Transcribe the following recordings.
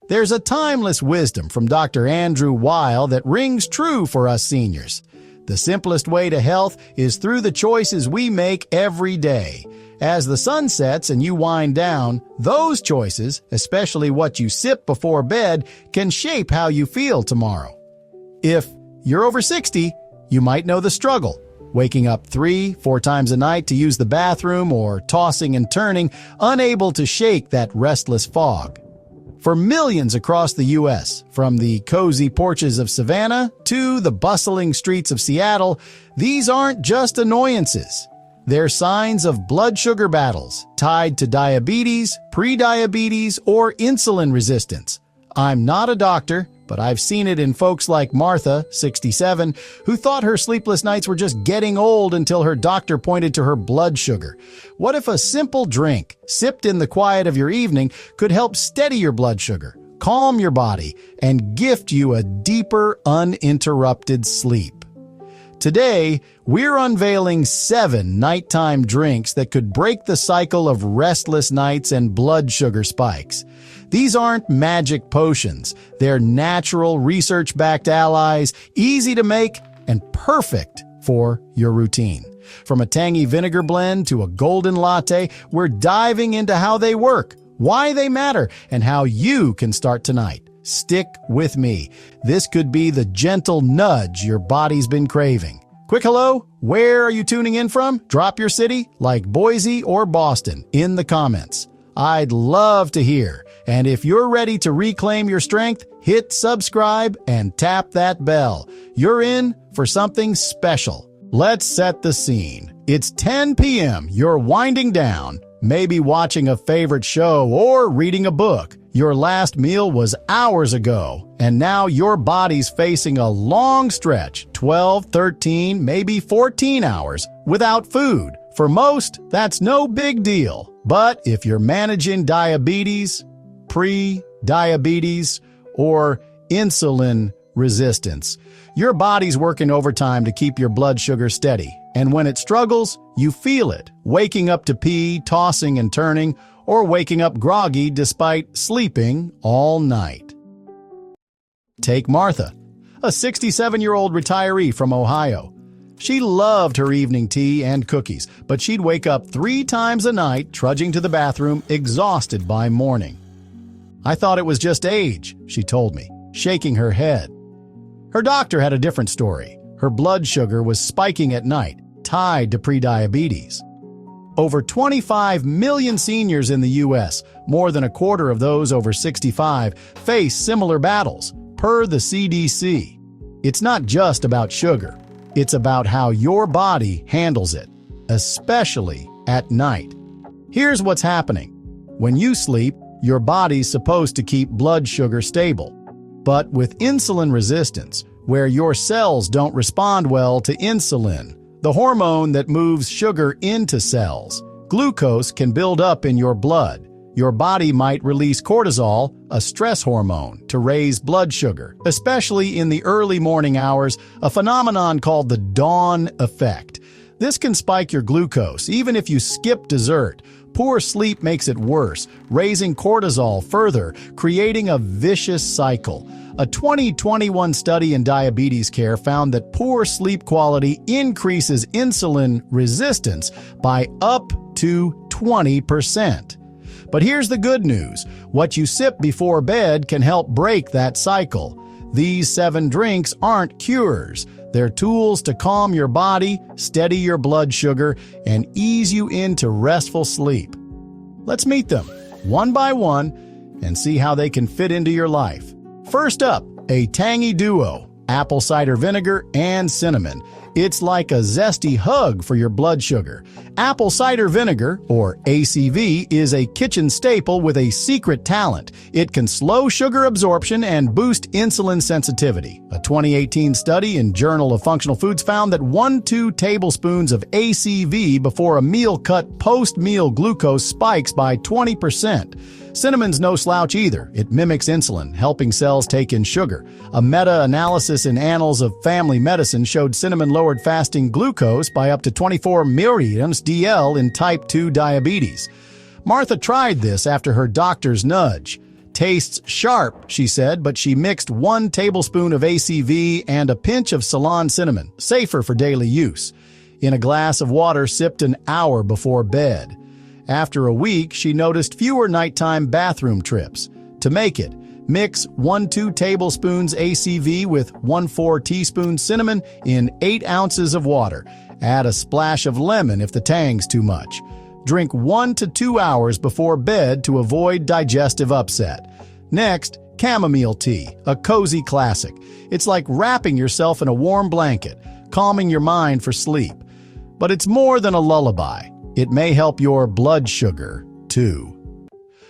There's a timeless wisdom from Dr. Andrew Weil that rings true for us seniors. The simplest way to health is through the choices we make every day. As the sun sets and you wind down, those choices, especially what you sip before bed, can shape how you feel tomorrow. If you're over 60, you might know the struggle. Waking up 3-4 times a night to use the bathroom or tossing and turning, unable to shake that restless fog. For millions across the U.S., from the cozy porches of Savannah to the bustling streets of Seattle, these aren't just annoyances. They're signs of blood sugar battles tied to diabetes, prediabetes, or insulin resistance. I'm not a doctor, but I've seen it in folks like Martha, 67, who thought her sleepless nights were just getting old until her doctor pointed to her blood sugar. What if a simple drink, sipped in the quiet of your evening, could help steady your blood sugar, calm your body, and gift you a deeper, uninterrupted sleep? Today, we're unveiling 7 nighttime drinks that could break the cycle of restless nights and blood sugar spikes. These aren't magic potions. They're natural, research-backed allies, easy to make, and perfect for your routine. From a tangy vinegar blend to a golden latte, we're diving into how they work, why they matter, and how you can start tonight. Stick with me. This could be the gentle nudge your body's been craving. Quick hello, where are you tuning in from? Drop your city, like Boise or Boston, in the comments. I'd love to hear. And if you're ready to reclaim your strength, hit subscribe and tap that bell. You're in for something special. Let's set the scene. It's 10 p.m. You're winding down, maybe watching a favorite show or reading a book. Your last meal was hours ago, and now your body's facing a long stretch, 12, 13, maybe 14 hours, without food. For most, that's no big deal. But if you're managing diabetes, pre-diabetes, or insulin resistance, your body's working overtime to keep your blood sugar steady. And when it struggles, you feel it, waking up to pee, tossing and turning, or waking up groggy despite sleeping all night. Take Martha, a 67-year-old retiree from Ohio. She loved her evening tea and cookies, but she'd wake up 3 times a night, trudging to the bathroom, exhausted by morning. I thought it was just age, she told me, shaking her head. Her doctor had a different story. Her blood sugar was spiking at night, tied to prediabetes. Over 25 million seniors in the U.S., more than a quarter of those over 65, face similar battles, per the CDC. It's not just about sugar. It's about how your body handles it, especially at night. Here's what's happening. When you sleep, your body's supposed to keep blood sugar stable. But with insulin resistance, where your cells don't respond well to insulin, the hormone that moves sugar into cells, glucose can build up in your blood. Your body might release cortisol, a stress hormone, to raise blood sugar, especially in the early morning hours, a phenomenon called the dawn effect. This can spike your glucose, even if you skip dessert. Poor sleep makes it worse, raising cortisol further, creating a vicious cycle. A 2021 study in diabetes care found that poor sleep quality increases insulin resistance by up to 20%. But here's the good news. What you sip before bed can help break that cycle. These 7 drinks aren't cures. They're tools to calm your body, steady your blood sugar, and ease you into restful sleep. Let's meet them, one by one, and see how they can fit into your life. First up, a tangy duo, apple cider vinegar and cinnamon. It's like a zesty hug for your blood sugar. Apple cider vinegar, or ACV, is a kitchen staple with a secret talent. It can slow sugar absorption and boost insulin sensitivity. A 2018 study in Journal of Functional Foods found that 1-2 tablespoons of ACV before a meal cut post-meal glucose spikes by 20%. Cinnamon's no slouch either. It mimics insulin, helping cells take in sugar. A meta-analysis in Annals of Family Medicine showed cinnamon lowered fasting glucose by up to 24 milligrams DL in type 2 diabetes. Martha tried this after her doctor's nudge. tastes sharp, she said, but she mixed 1 tablespoon of ACV and a pinch of Ceylon cinnamon, safer for daily use, in a glass of water sipped an hour before bed. After a week, she noticed fewer nighttime bathroom trips. To make it, mix 1-2 tablespoons ACV with 1-4 teaspoons cinnamon in 8 ounces of water. Add a splash of lemon if the tang's too much. Drink 1 to 2 hours before bed to avoid digestive upset. Next, chamomile tea, a cozy classic. It's like wrapping yourself in a warm blanket, calming your mind for sleep. But it's more than a lullaby. It may help your blood sugar, too.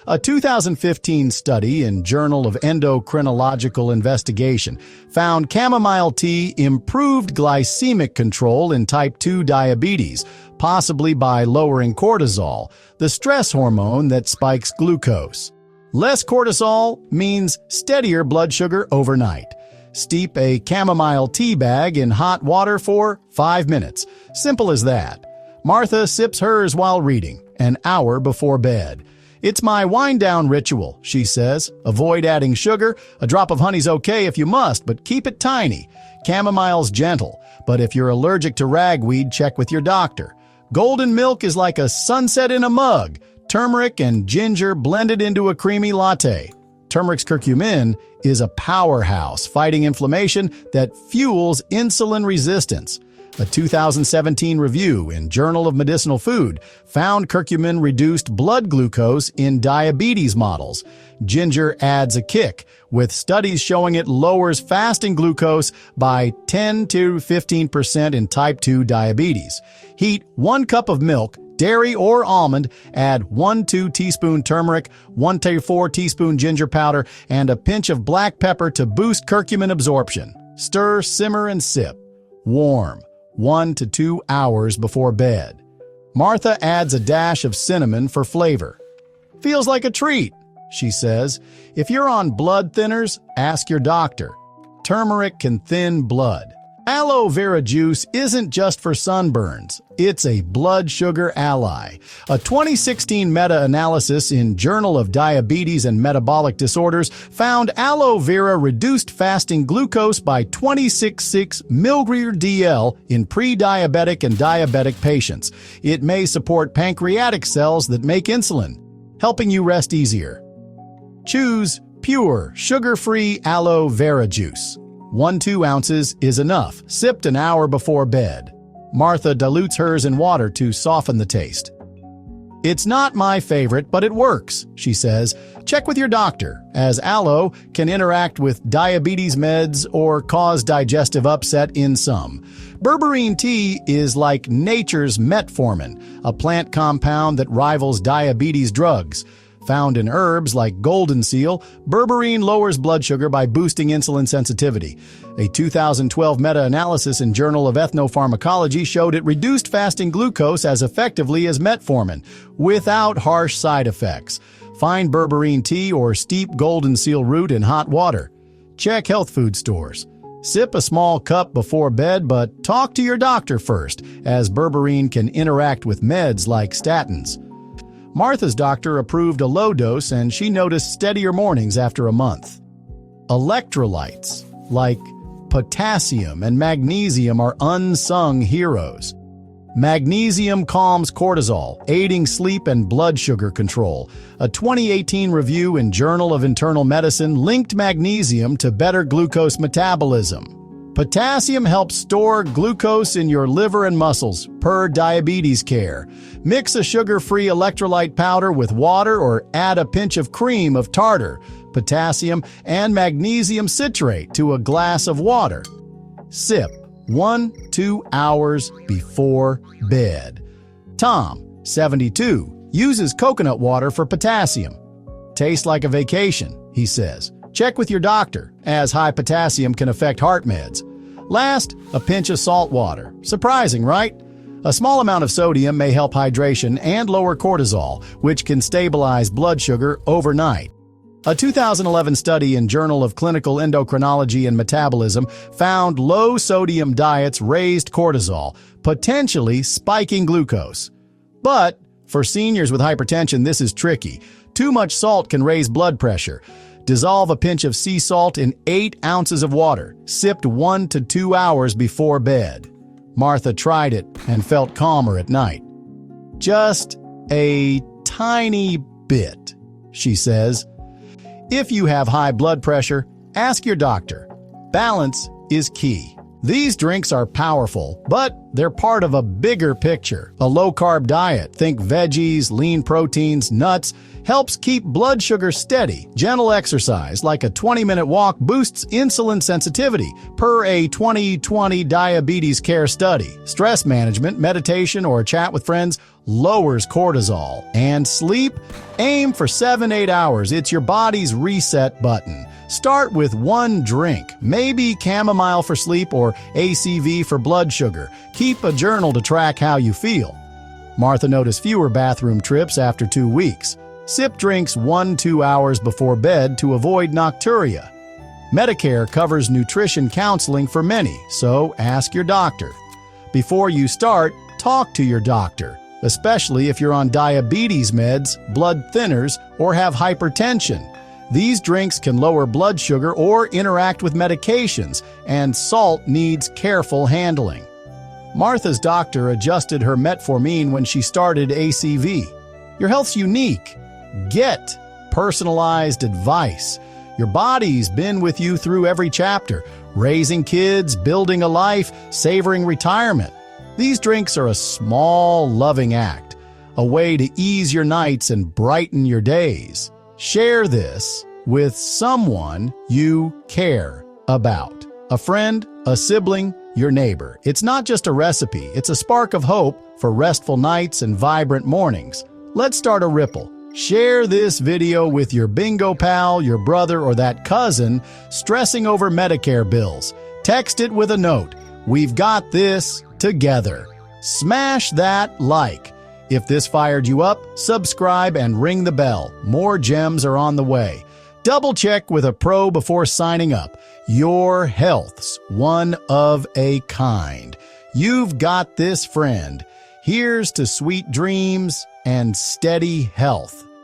A 2015 study in Journal of Endocrinological Investigation found chamomile tea improved glycemic control in type 2 diabetes, possibly by lowering cortisol, the stress hormone that spikes glucose. Less cortisol means steadier blood sugar overnight. Steep a chamomile tea bag in hot water for 5 minutes. Simple as that. Martha sips hers while reading, an hour before bed. It's my wind-down ritual, she says. Avoid adding sugar. A drop of honey's okay if you must, but keep it tiny. Chamomile's gentle, but if you're allergic to ragweed, check with your doctor. Golden milk is like a sunset in a mug. Turmeric and ginger blended into a creamy latte. Turmeric's curcumin is a powerhouse fighting inflammation that fuels insulin resistance. A 2017 review in Journal of Medicinal Food found curcumin reduced blood glucose in diabetes models. Ginger adds a kick, with studies showing it lowers fasting glucose by 10 to 15% in type 2 diabetes. Heat 1 cup of milk, dairy or almond, add 1-2 teaspoon turmeric, 1-4 teaspoon ginger powder, and a pinch of black pepper to boost curcumin absorption. Stir, simmer, and sip. Warm. 1 to 2 hours before bed. Martha adds a dash of cinnamon for flavor. Feels like a treat, she says. If you're on blood thinners, ask your doctor. Turmeric can thin blood. Aloe vera juice isn't just for sunburns. It's a blood sugar ally. A 2016 meta-analysis in Journal of Diabetes and Metabolic Disorders found aloe vera reduced fasting glucose by 26.6 mg/dL in pre-diabetic and diabetic patients. It may support pancreatic cells that make insulin, helping you rest easier. Choose pure, sugar-free aloe vera juice. 1-2 ounces is enough, sipped an hour before bed. Martha dilutes hers in water to soften the taste. It's not my favorite, but it works, she says. Check with your doctor, as aloe can interact with diabetes meds or cause digestive upset in some. Berberine tea is like nature's metformin, a plant compound that rivals diabetes drugs. Found in herbs like golden seal, berberine lowers blood sugar by boosting insulin sensitivity. A 2012 meta-analysis in Journal of Ethnopharmacology showed it reduced fasting glucose as effectively as metformin, without harsh side effects. Find berberine tea or steep golden seal root in hot water. Check health food stores. Sip a small cup before bed, but talk to your doctor first, as berberine can interact with meds like statins. Martha's doctor approved a low dose, and she noticed steadier mornings after a month. Electrolytes, like potassium and magnesium, are unsung heroes. Magnesium calms cortisol, aiding sleep and blood sugar control. A 2018 review in Journal of Internal Medicine linked magnesium to better glucose metabolism. Potassium helps store glucose in your liver and muscles, per Diabetes Care. Mix a sugar-free electrolyte powder with water or add a pinch of cream of tartar, potassium, and magnesium citrate to a glass of water. Sip 1-2 hours before bed. Tom, 72, uses coconut water for potassium. Tastes like a vacation, he says. Check with your doctor, as high potassium can affect heart meds. Last, a pinch of salt water. Surprising, right? A small amount of sodium may help hydration and lower cortisol, which can stabilize blood sugar overnight. A 2011 study in Journal of Clinical Endocrinology and Metabolism found low-sodium diets raised cortisol, potentially spiking glucose. But for seniors with hypertension, this is tricky. Too much salt can raise blood pressure. Dissolve a pinch of sea salt in 8 ounces of water, sipped 1 to 2 hours before bed. Martha tried it and felt calmer at night. Just a tiny bit, she says. If you have high blood pressure, ask your doctor. Balance is key. These drinks are powerful, but they're part of a bigger picture. A low-carb diet, think veggies, lean proteins, nuts, helps keep blood sugar steady. Gentle exercise, like a 20-minute walk, boosts insulin sensitivity, per a 2020 diabetes care study. Stress management, meditation, or a chat with friends lowers cortisol. And sleep? Aim for 7-8 hours. It's your body's reset button. Start with 1 drink, maybe chamomile for sleep or ACV for blood sugar. Keep a journal to track how you feel. Martha noticed fewer bathroom trips after 2 weeks. Sip drinks 1-2 hours before bed to avoid nocturia. Medicare covers nutrition counseling for many, so ask your doctor. Before you start, talk to your doctor, especially if you're on diabetes meds, blood thinners, or have hypertension. These drinks can lower blood sugar or interact with medications, and salt needs careful handling. Martha's doctor adjusted her metformin when she started ACV. Your health's unique. Get personalized advice. Your body's been with you through every chapter, raising kids, building a life, savoring retirement. These drinks are a small, loving act, a way to ease your nights and brighten your days. Share this with someone you care about. A friend, a sibling, your neighbor. It's not just a recipe, it's a spark of hope for restful nights and vibrant mornings. Let's start a ripple. Share this video with your bingo pal, your brother, or that cousin stressing over Medicare bills. Text it with a note. We've got this together. Smash that like. If this fired you up, subscribe and ring the bell. More gems are on the way. Double check with a pro before signing up. Your health's one of a kind. You've got this, friend. Here's to sweet dreams and steady health.